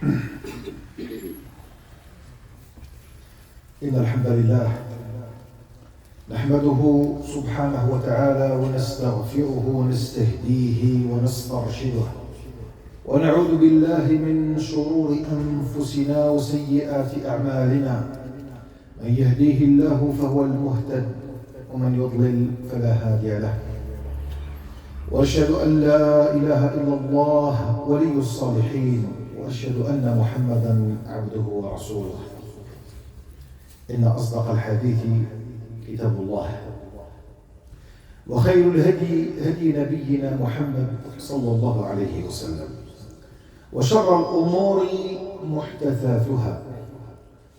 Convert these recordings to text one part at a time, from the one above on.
إن الحمد لله نحمده سبحانه وتعالى ونستغفره ونستهديه ونسترشده ونعوذ بالله من شرور أنفسنا وسيئات أعمالنا. من يهديه الله فهو المهتد ومن يضلل فلا هادي له. وأشهد أن لا إله إلا الله ولي الصالحين وأشهد أن محمدا عبده ورسوله. إن أصدق الحديث كتاب الله وخير الهدي هدي نبينا محمد صلى الله عليه وسلم وشر الأمور محدثاتها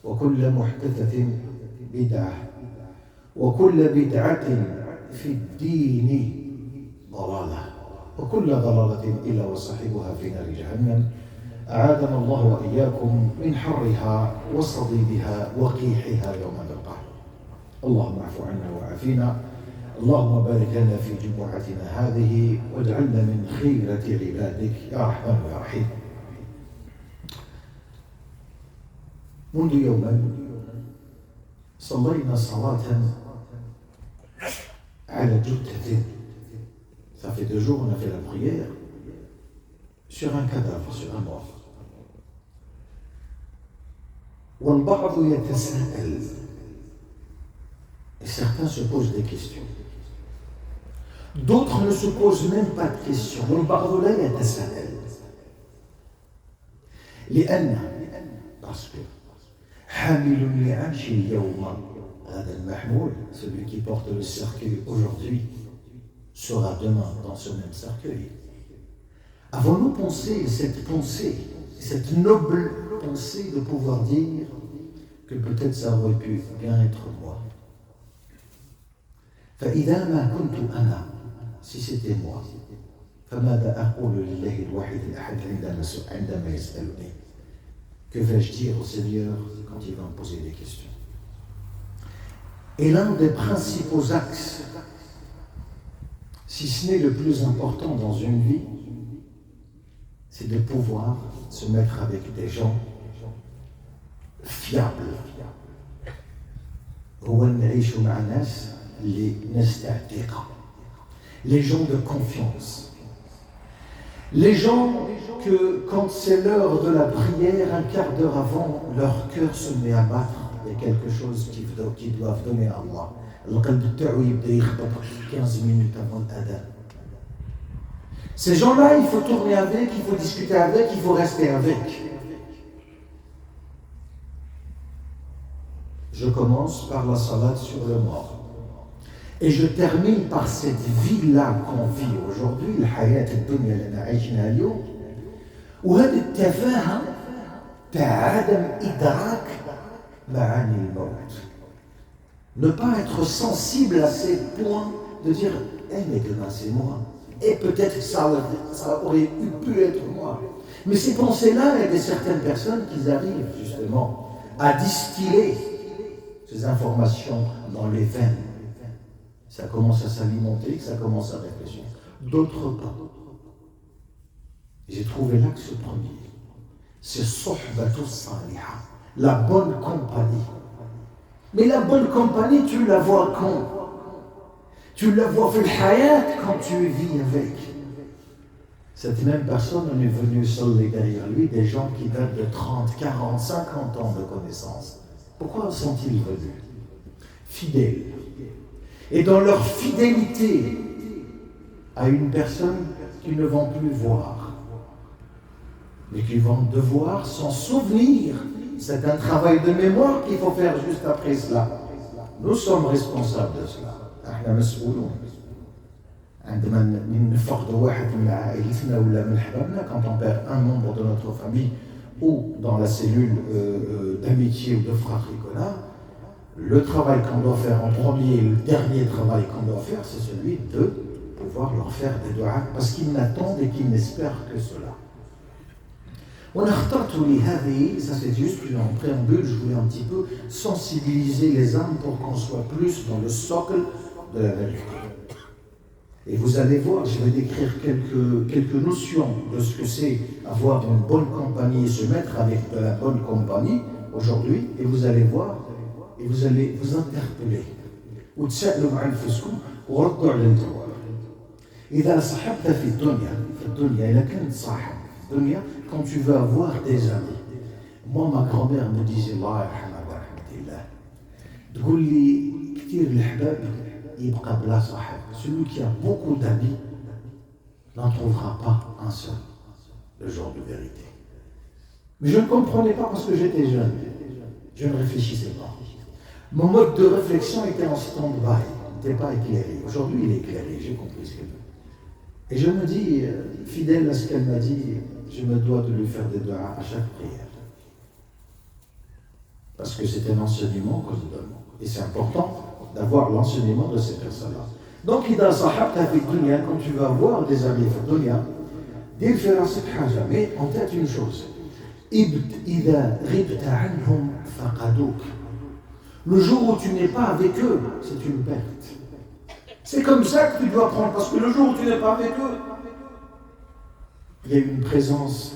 وكل محدثة بدعة وكل بدعة في الدين ضلالة وكل ضلالة إلا وصاحبها في نار جهنم. أعاذنا الله وإياكم من حرها وصديدها وقيحها يوم نلقاه. اللهم اعف عنا وعافينا. اللهم بارك لنا في جمعتنا هذه واجعلنا من خيرة عبادك يا رحمن يا رحيم. منذ يومين صلينا صلاة على جثة. Ça fait 2 jours on a fait la prière sur un cadavre, sur un mort. والبعض يتساءل, et certains se posent des questions. D'autres ne se posent même pas de questions. والبعض لا يتساءل لأن parce que حامل النعاش اليوم هذا المحمول, celui qui porte le cercueil aujourd'hui sera demain dans ce même cercueil. Avons-nous pensé cette noble pensée de pouvoir dire que peut-être ça aurait pu bien être moi? فإذا ما كنت أنا, si c'était moi, فماذا أقول لله الواحد الأحد عندما يسألني? Que vais-je dire au Seigneur quand il va me poser des questions? Et l'un des principaux axes, si ce n'est le plus important dans une vie, c'est de pouvoir se mettre avec des gens fiables. Les gens de confiance. Les gens que quand c'est l'heure de la prière, un quart d'heure avant, leur cœur se met à battre. Il y a quelque chose qu'ils doivent donner à Allah. Le qalb ta'ou yibda yakhbat 15 minutes avant l'adhan. Ces gens-là, il faut tourner avec, il faut discuter avec, il faut rester avec. Je commence par la salade sur le mort. Et je termine par cette vie-là qu'on vit aujourd'hui, الحياة الدنيا اللي عايشينها اليوم. وهذا التفاهة تاع عدم إدراك معاني الموت. Ne pas être sensible à ces points de dire mais demain c'est moi. Et peut-être que ça aurait pu être moi. Mais ces pensées-là, il y a des certaines personnes qui arrivent justement à distiller ces informations dans les veines. Ça commence à s'alimenter, ça commence à réfléchir. D'autres pas. J'ai trouvé l'axe premier. C'est Sohbatu Saliha, la bonne compagnie. Mais la bonne compagnie, tu la vois quand? Tu la vois fil hayat quand tu vis avec. Cette même personne, on est venu soler derrière lui des gens qui datent de 30, 40, 50 ans de connaissance. Pourquoi sont-ils venus? Fidèles. Et dans leur fidélité à une personne qu'ils ne vont plus voir, mais qu'ils vont devoir s'en souvenir. C'est un travail de mémoire qu'il faut faire juste après cela. Nous sommes responsables de cela. احنا مسؤولون. عندما نفقد واحد من عائلتنا ولا من حبابنا, quand on perd un membre de notre famille ou dans la cellule d'amitié ou de fratrie, le travail qu'on doit faire en premier, le dernier travail qu'on doit faire, c'est celui de pouvoir leur faire des doigts, parce qu'ils n'attendent et qu'ils n'espèrent que cela. Ça c'est juste en préambule, je voulais un petit peu sensibiliser les âmes pour qu'on soit plus dans le socle de la vérité. Et vous allez voir, je vais décrire quelques notions de ce que c'est avoir une bonne compagnie et se mettre avec de la bonne compagnie aujourd'hui, et vous allez voir, et vous allez vous interpeller. وتسألوا مع أنفسكم وردوا على الجواب. إذا صاحبت في الدنيا إذا كنت صاحب في الدنيا, quand tu veux avoir des amis. Moi, ma grand-mère me disait, الله يرحمها ورحمة الله, تقول لي كثير الحباب يبقى بلا صاحب. Celui qui a beaucoup d'amis n'en trouvera pas un seul, le jour de vérité. Mais je ne comprenais pas parce que j'étais jeune. Je ne réfléchissais pas. Mon mode de réflexion était en stand-by, il n'était pas éclairé. Aujourd'hui, il est éclairé, j'ai compris ce qu'elle veut. Et je me dis, fidèle à ce qu'elle m'a dit, je me dois de lui faire des doigts à chaque prière. Parce que c'est un enseignement qu'on nous donne. Et c'est important d'avoir l'enseignement de ces personnes-là. Donc, إذا صاحبت في الدنيا, quand tu vas avoir des amis في الدنيا, دير في راسك حاجة, mais en tête une chose. إذا غبت عنهم فقدوك. Le jour où tu n'es pas avec eux, c'est une perte. C'est comme ça que tu dois prendre, parce que le jour où tu n'es pas avec eux, il y a une présence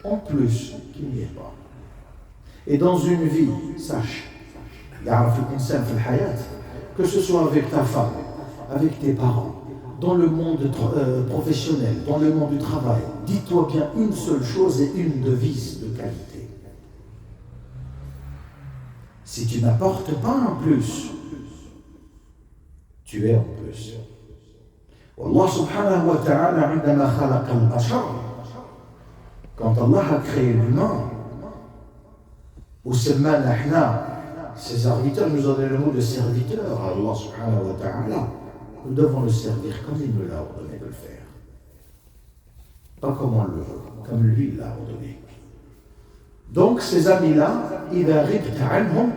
en plus qu'il n'y est pas. Et dans une vie, sache, que ce soit avec ta femme, avec tes parents, dans le monde professionnel, dans le monde du travail, dis-toi bien une seule chose et une devise de qualité. Si tu n'apportes pas un plus, tu es en plus. Allah subhanahu wa ta'ala, عندما خلق البشر, quand Allah a créé l'humain, وسمانا احنا ses serviteurs, nous donne le mot de serviteur à Allah subhanahu wa ta'ala, nous devons le servir comme il nous l'a ordonné de le faire. Pas comme on le veut, comme lui l'a ordonné. Donc ces amis-là, إذا غبت عنهم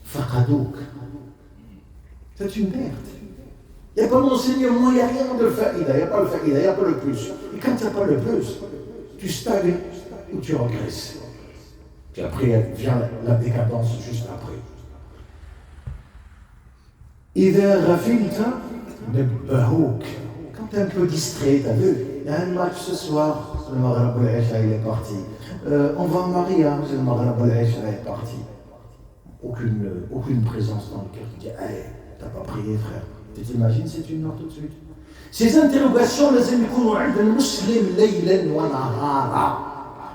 فقدوك. C'est une perte. Il n'y a pas d'enseignement, il n'y a rien de faïda, il n'y a pas le faïda, il n'y a pas le plus. Et quand il n'y a pas le plus, tu stagnes ou tu regresses. Puis après vient la décadence juste après. إذا غفلت نبهوك. Quand tu es un peu distrait, tu as vu, il y a un match ce soir, le Maghreb al-Isha il est parti. On va en Maria, le Maghreb al-Isha est parti. Aucune présence dans le cœur. Tu dis, hey, t'as pas prié, frère. Tu t'imagines, c'est une heure tout de suite. Ces interrogations, les amis,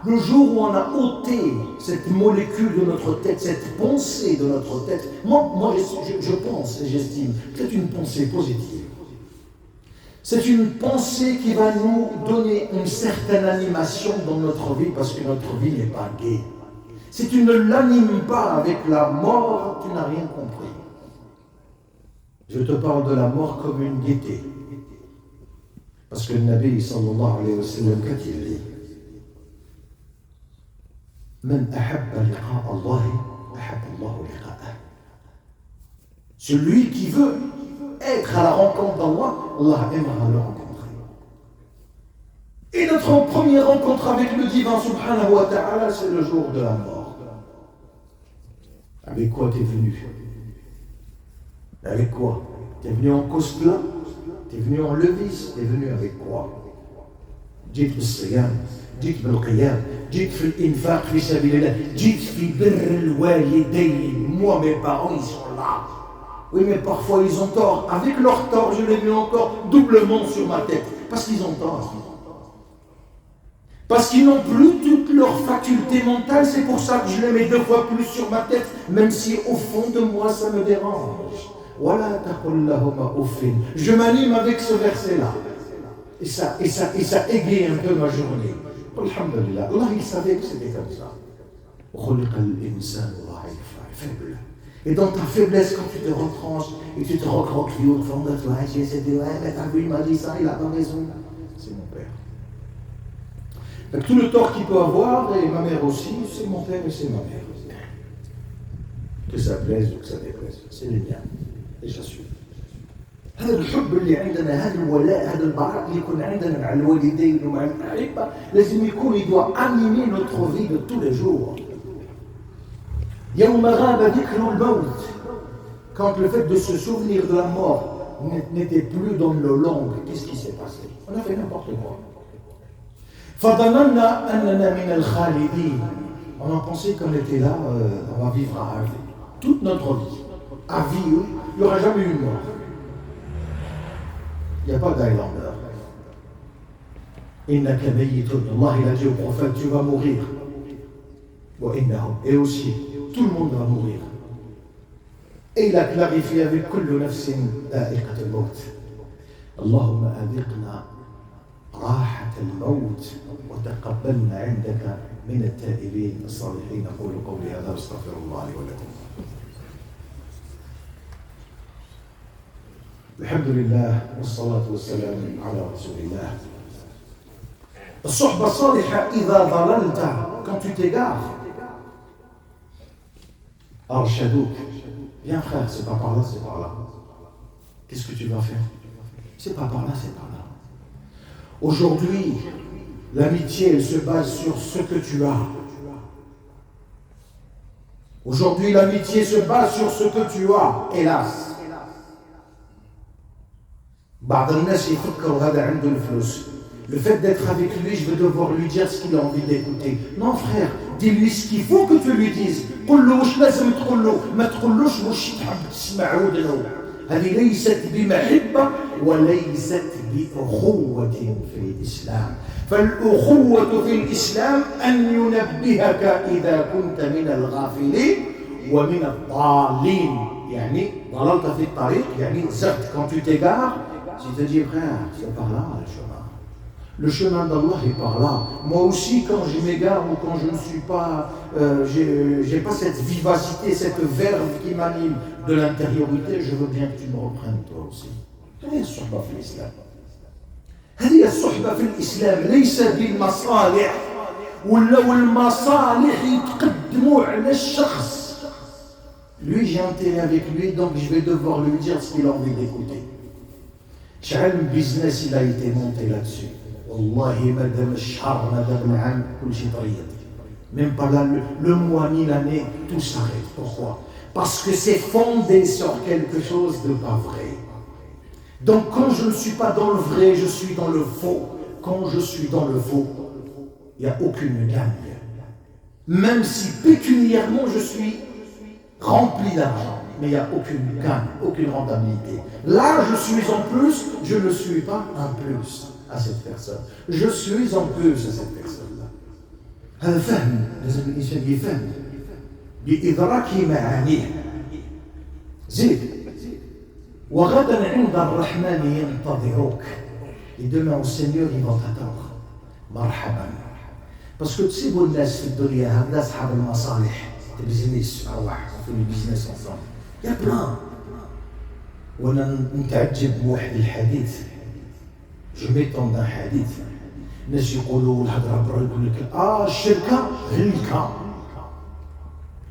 le jour où on a ôté cette molécule de notre tête, cette pensée de notre tête, moi je pense et j'estime que c'est une pensée positive. C'est une pensée qui va nous donner une certaine animation dans notre vie parce que notre vie n'est pas gaie. Si tu ne l'animes pas avec la mort, tu n'as rien compris. Je te parle de la mort comme une gaieté. Parce que le Nabi sallallahu alayhi wa sallam, qu'a-t-il dit? Man ahabba liqa Allah, ahabba Allah liqa'ah. Celui qui veut être à la rencontre d'Allah, Allah aimera le rencontrer. Et notre première rencontre avec le divin subhanahu wa ta'ala, c'est le jour de la mort. Avec quoi t'es venu? Avec quoi? T'es venu en cosplay? T'es venu en levis? T'es venu avec quoi? جيت بالصيام، جيت بالقيام، جيت في الإنفاق في سبيل الله، جيت في بر الوالدين. Moi, mes parents, ils sont là. Oui, mais parfois ils ont tort. Avec leur tort, je les mets encore doublement sur ma tête. Parce qu'ils ont tort. Parce qu'ils n'ont plus toutes leurs facultés mentales, c'est pour ça que je les mets 2 fois plus sur ma tête, même si au fond de moi ça me dérange. Voilà, je m'anime avec ce verset-là. Et ça égaye un peu ma journée. Alhamdulillah, Allah il savait que c'était comme ça. Faible. Et dans ta faiblesse, quand tu te retranches et tu te recroquevilles au fond de toi, tu essaies de dire, ouais, mais t'as vu, il m'a dit ça, il a pas raison. C'est mon père. Donc, tout le tort qu'il peut avoir, et ma mère aussi, c'est mon père et c'est ma mère. Que ça plaise ou que ça déplaise, c'est les miens. Et j'assume. هذا الحب اللي عندنا، هذا الولاء، هذا البراء اللي يكون عندنا مع الوالدين ومع الأحبة لازم يكون il doit animer notre vie de tous les jours. يوم غاب ذكر الموت, quand le fait de se souvenir de la mort n'était plus dans le langue. Qu'est-ce qui s'est passé? On a fait n'importe quoi. فَظَنَنَّا أَنَّنَا مِنَ الْخَالِدِينَ. On a pensé qu'on était là, on va vivre à vie. Toute notre vie. À vie, il n'y aura jamais eu de mort. Il n'y a pas d'Highlander. إِنَّكَ مَيِّتٌ. Allah il a dit au prophète, tu vas mourir. Et aussi, tout le monde va mourir. Et il a clarifié avec كل نفس ذائقة الموت. اللهم أذقنا راحة الموت وتقبلنا عندك من التائبين الصالحين. أقول قولي هذا واستغفر الله لي ولكم. الحمد لله والصلاة والسلام على رسول الله. الصحبة الصالحة إذا ضللت quand tu t'égares أرشدوك. Viens frère, c'est pas par là, c'est par là. Qu'est-ce que tu vas faire? C'est pas par là, c'est par là. Aujourd'hui, l'amitié, elle se base sur ce que tu as. Aujourd'hui, l'amitié se base sur ce que tu as, hélas. بعض الناس يفكروا هذا عنده الفلوس. Le fait d'être avec lui, je vais devoir lui dire ce qu'il a envie d'écouter. Non frère, dis-lui ce qu'il faut que tu lui dises. قل له واش لازم تقول له، ما تقولوش واش تحب تسمعه له. هذه ليست بمحبة وليست بأخوة في الإسلام. فالأخوة في الإسلام أن ينبهك إذا كنت من الغافلين ومن الضالين. يعني ضللت في الطريق، يعني زغت. Quand tu t'égares, tu te dis frère, c'est par là le chemin. Le chemin d'Allah est par là. Moi aussi, quand je m'égare ou quand je ne suis pas, j'ai pas cette vivacité, cette verve qui m'anime de l'intériorité, je veux bien que tu me reprennes toi aussi. هذه الصحبة في الإسلام. هذه الصحبة في الإسلام ليس بالمصالح ولا المصالح يتقدموا على الشخص. Lui, j'ai intérêt avec lui, donc je vais devoir lui dire ce qu'il a envie d'écouter. شحال من business il a été monté là-dessus. والله مادام الشهر مادام العام كل شيء طريق. Même pas là, le mois ni l'année, tout s'arrête. Pourquoi? Parce que c'est fondé sur quelque chose de pas vrai. Donc quand je ne suis pas dans le vrai, je suis dans le faux. Quand je suis dans le faux, il n'y a aucune gagne. Même si pécuniairement je suis rempli d'argent, mais il n'y a aucune gagne, aucune rentabilité. Là, je suis en plus, je ne suis pas un plus à cette personne. Je suis en plus à cette personne-là. هذا فهم، لازم الإنسان يفهم بإدراك معانيه. زيد وغدا عند الرحمن ينتظرك. Et demain au Seigneur, ils vont t'attendre. مرحبا. Parce que تسيبوا الناس في الدنيا هكذا أصحاب المصالح. البيزنس أرواح في البيزنس ensemble. Il y a plein. وانا نتعجب بواحد الحديث. Je m'étonne d'un hadith. الناس يقولوا الهضره برا يقول لك الشركه غلكه.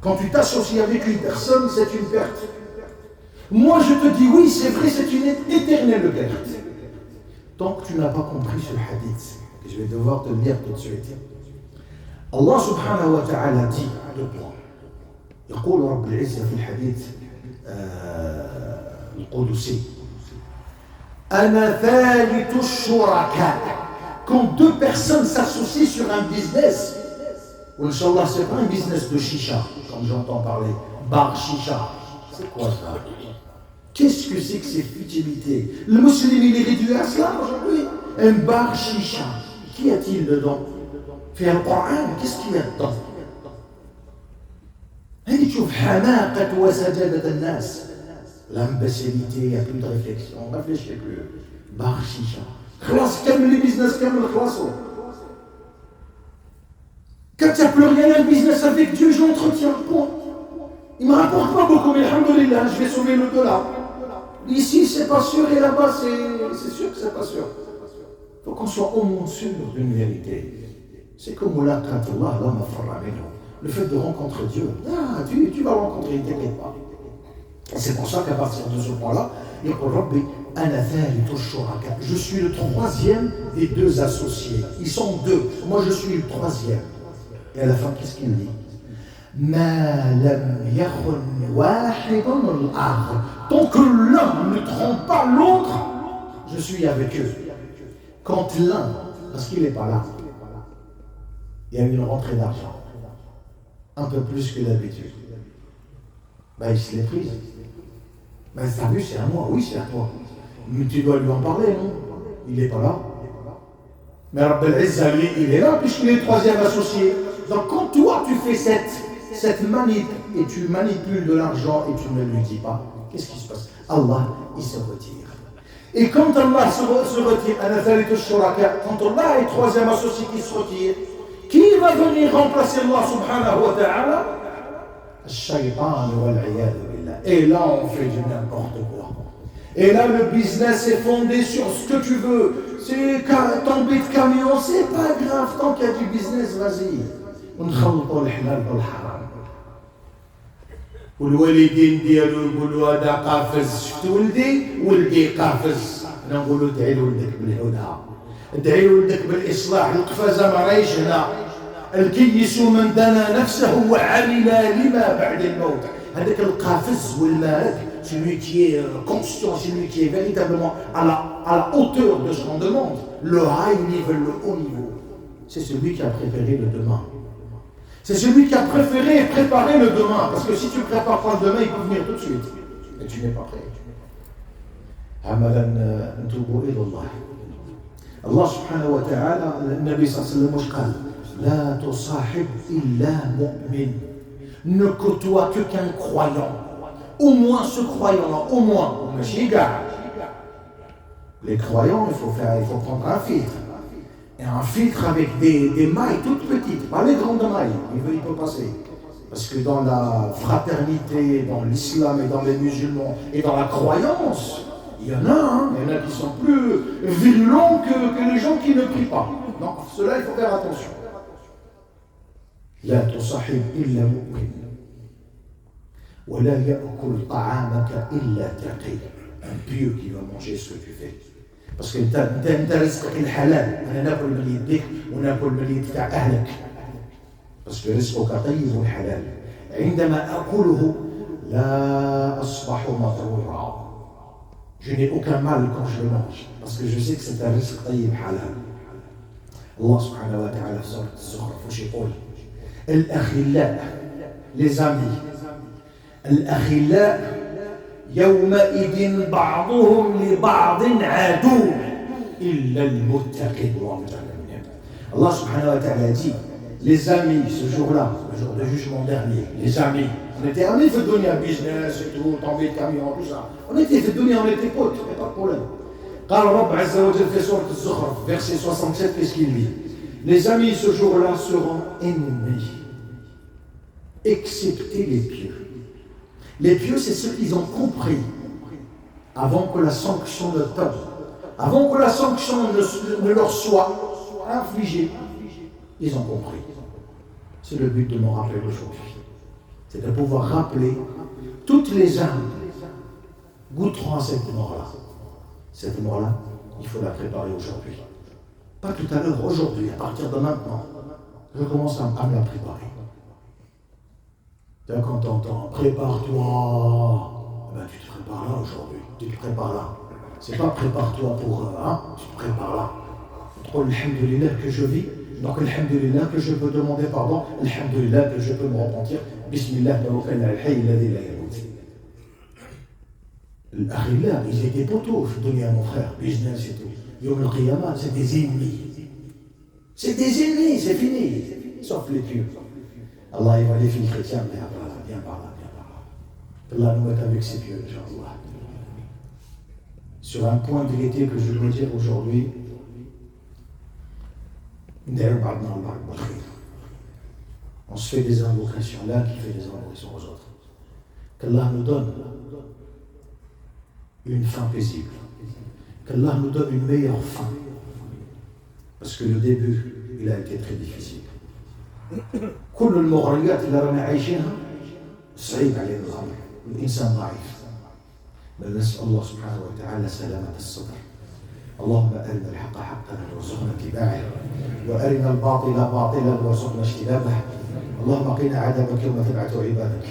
Quand tu t'associes avec une personne, c'est une perte. Moi je te dis oui, c'est vrai, c'est une éternelle perte. Tant que tu n'as pas compris ce hadith, je vais devoir te le dire tout de suite. Allah subhanahu wa ta'ala dit deux points. يقول رب العزة في الحديث القدسي أنا ثالث الشركاء. Quand deux personnes s'associent sur un business, Inch'Allah, c'est pas un business de chicha, comme j'entends parler, bar chicha. C'est quoi ça? Qu'est-ce que c'est que ces futilités? Le musulman, il est réduit à cela aujourd'hui. Un bar chicha. Qu'y a-t-il dedans? Fait un Coran, qu'est-ce qu'il y a dedans? هذه تشوف حماقة وسجادة الناس. L'imbécilité, il n'y a plus de réflexion, on ne réfléchit plus. Bar chicha. خلاص كمل البيزنس كمل خلاصه. Quand il n'y a plus rien, un business avec Dieu, je l'entretiens. Bon. Il ne me rapporte pas beaucoup, mais alhamdoulilah, je vais sauver le dollar. Ici, c'est pas sûr, et là-bas, c'est sûr que c'est pas sûr. Il faut qu'on soit au moins sûr d'une vérité. C'est comme mulaqatullah, la mafarra minhu. Le fait de rencontrer Dieu, tu vas rencontrer, ne t'inquiète pas. Et c'est pour ça qu'à partir de ce point-là, il dit Rabbi, ana thalithu shuraka. Je suis le troisième des deux associés. Ils sont deux. Moi, je suis le troisième. Et à la fin, qu'est-ce qu'il dit? ما لم يخن واحد الآخر. Tant que l'un ne trompe pas l'autre, je suis avec eux. Quand l'un, parce qu'il n'est pas là, il y a une rentrée d'argent, un peu plus que d'habitude, il se l'est prise. T'as vu, c'est à moi, oui, c'est à toi. Mais tu dois lui en parler, non? Il n'est pas là. Mais Rabb al-Izza, lui, il est là, puisqu'il est le troisième associé. Donc quand toi, tu fais cette manip, et tu manipules de l'argent, et tu ne lui dis pas, qu'est-ce qui se passe? Allah, il se retire. Et quand Allah se retire, quand Allah est le troisième associé qui se retire, qui va venir remplacer Allah subhanahu wa ta'ala? Shaytan wal-'iyad billah. Et là, on fait du n'importe quoi. Et là, le business est fondé sur ce que tu veux. C'est tomber de camion, c'est pas grave. Tant qu'il y a du business, vas-y. On نخلطوا الحلال بالحرام. والوالدين ديالو يقولوا هذا قافز. شفت ولدي قافز. انا نقولوا ادعي لولدك بالهدى. ادعي لولدك بالاصلاح. القفازه ما راهيش هنا. الكيس من دنا نفسه وعمل لما بعد الموت. هذاك القافز والمالك. Celui qui est conscient, celui qui est véritablement à la hauteur de ce qu'on demande, le high level, le haut niveau, c'est celui qui a préféré le demain. C'est celui qui a préféré préparer le demain, parce que si tu ne prépares pas le demain, il peut venir tout de suite, et tu n'es pas prêt. Allah subhanahu wa ta'ala, le Nabi sallallahu alayhi wa sallam, la tusahib illa mu'min, ne côtoie que qu'un croyant. Au moins ce croyant-là, au moins, les croyants, il faut prendre un filtre. Et un filtre avec des mailles toutes petites, pas les grandes mailles, il peut passer. Parce que dans la fraternité, dans l'islam et dans les musulmans et dans la croyance, il y en a qui sont plus virulents que les gens qui ne prient pas. Donc cela, il faut faire attention. La tusahib illa mu'min. ولا يأكل طعامك إلا تقي. Un pieux qui va manger ce que tu fais. Parce que انت رزقك الحلال. أنا ناكل من يديك وناكل من يد تاع أهلك. parce que رزقك طيب وحلال. عندما أكله لا أصبح مضرورا. Je n'ai aucun mal quand je le mange parce que je sais que c'est un رزق طيب حلال. الله سبحانه وتعالى في سورة الزخرف وش يقول؟ الأخلاء les amis. الأخلاء يومئذ بعضهم لبعض عدو إلا المتقين. Allah subhanahu wa ta'ala dit, les amis, ce jour-là, le jour du jugement dernier, les amis, on était amis, fait donner un business et tout, tomber de camion, tout ça. On était fait donner, on était potes, il n'y a pas de problème. قال رب عز وجل في سورة الزخرف, verset 67, qu'est-ce qu'il dit? Les amis, ce jour-là, seront ennemis, excepté les pieux. Les pieux, c'est ceux qui ont compris, avant que la sanction ne tombe, avant que la sanction ne leur soit infligée, ils ont compris. C'est le but de mon rappel aujourd'hui. C'est de pouvoir rappeler toutes les âmes goûteront à cette mort-là. Cette mort-là, il faut la préparer aujourd'hui. Pas tout à l'heure, aujourd'hui, à partir de maintenant, je commence à me la préparer. Quand t'entends, prépare-toi, tu te prépares là aujourd'hui, tu te prépares là. C'est pas prépare-toi pour, tu te prépares là. Oh, alhamdulillah que je vis, donc alhamdulillah que je peux demander pardon, alhamdulillah que je peux me repentir, bismillah tawakkal al-hayy alladhi la yamut. L'akhillah, ils étaient poteaux, je donnais à mon frère, business et tout. Yom al-Qiyamah, c'est des ennemis. C'est des ennemis, c'est fini. Sauf les pieux. Allah, il va les filles chrétiens, viens par là. Allah nous mette avec ses pieux, Inch'Allah. Sur un point de vérité que je dois dire aujourd'hui, on se fait des invocations, l'un qui fait des invocations aux autres. Qu'Allah nous donne une fin paisible. Qu'Allah nous donne une meilleure fin. Parce que le début, il a été très difficile. كل المغريات اللي رانا عايشينها صعيب علينا الامر الانسان ضعيف بل نسال الله سبحانه وتعالى سلامه الصدر اللهم أرنا الحق حقا وارزقنا اتباعه، وأرنا الباطل باطلا وارزقنا اجتنابه. اللهم قنا عذابك يوم تبعث عبادك.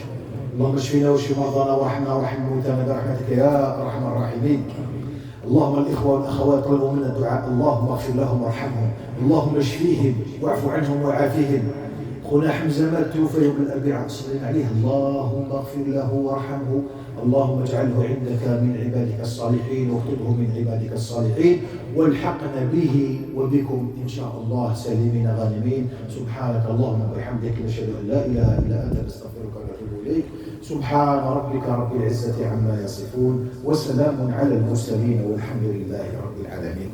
اللهم اشفنا واشف مرضانا وارحمنا وارحم موتانا برحمتك يا أرحم الراحمين. اللهم الإخوة والأخوات طلبوا منا الدعاء، اللهم اغفر لهم وارحمهم، اللهم اشفيهم واعف عنهم وعافهم. خونا حمزة مات توفى يوم الأربعاء، صلينا عليه، اللهم اغفر له وارحمه، اللهم اجعله عندك من عبادك الصالحين واكتبه من عبادك الصالحين، والحقنا به وبكم إن شاء الله سالمين غانمين. سبحانك اللهم وبحمدك نشهد أن لا إله إلا أنت نستغفرك ونتوب إليك. سبحان ربك رب العزة عما يصفون، وسلام على المرسلين، والحمد لله رب العالمين.